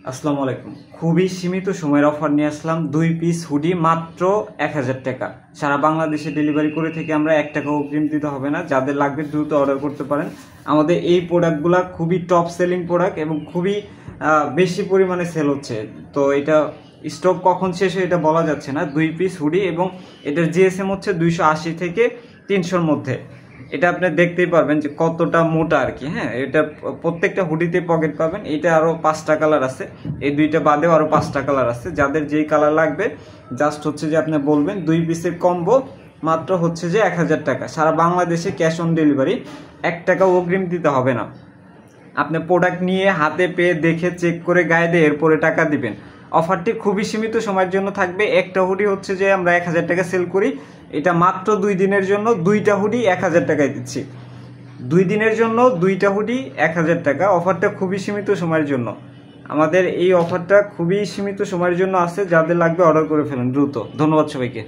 আসসালামু আলাইকুম। খুবই সীমিত সময়ের অফার নিয়ে আসলাম। 2 পিস হুডি মাত্র 1000 টাকা। সারা বাংলাদেশে ডেলিভারি করে থেকে আমরা 1 টাকা অগ্রিম দিতে হবে না। যাদের লাগবে দ্রুত অর্ডার করতে পারেন। আমাদের এই প্রোডাক্টগুলো খুবই টপ সেলিং প্রোডাক্ট এবং খুবই বেশি পরিমাণে সেল হচ্ছে। তো এটা স্টক কখন শেষ হয় এটা বলা যাচ্ছে না। 2 পিস হুডি এবং এটার জিএসএম হচ্ছে 280 থেকে 300-র মধ্যে। এটা আপনি দেখতেই পারবেন যে কতটা মোটা আর কি। হ্যাঁ, এটা প্রত্যেকটা হুডিতে পকেট পাবেন। এটা আরও 5টা কালার আছে, এই দুইটা বাদেও আরও 5টা কালার আছে। যাদের যেই কালার লাগবে জাস্ট হচ্ছে যে আপনি বলবেন। 2 পিসের কম্বো মাত্র হচ্ছে যে 1000 টাকা। সারা বাংলাদেশে ক্যাশ অন ডেলিভারি, 1 টাকা অগ্রিম দিতে হবে না। আপনি প্রোডাক্ট নিয়ে হাতে পেয়ে দেখে চেক করে গায়ে দিয়ে এরপরে টাকা দিবেন। অফারটি খুবই সীমিত সময়ের জন্য থাকবে। একটা হুডি হচ্ছে যে আমরা 1000 টাকা সেল করি, এটা মাত্র 2 দিনের জন্য। 2টা হুডি 1000 টাকায় দিচ্ছি। 2 দিনের জন্য 2টা হুডি 1000 টাকা। অফারটা খুবই সীমিত সময়ের জন্য। আমাদের এই অফারটা খুবই সীমিত সময়ের জন্য আছে। যাদের লাগবে অর্ডার করে ফেলুন দ্রুত। ধন্যবাদ সবাইকে।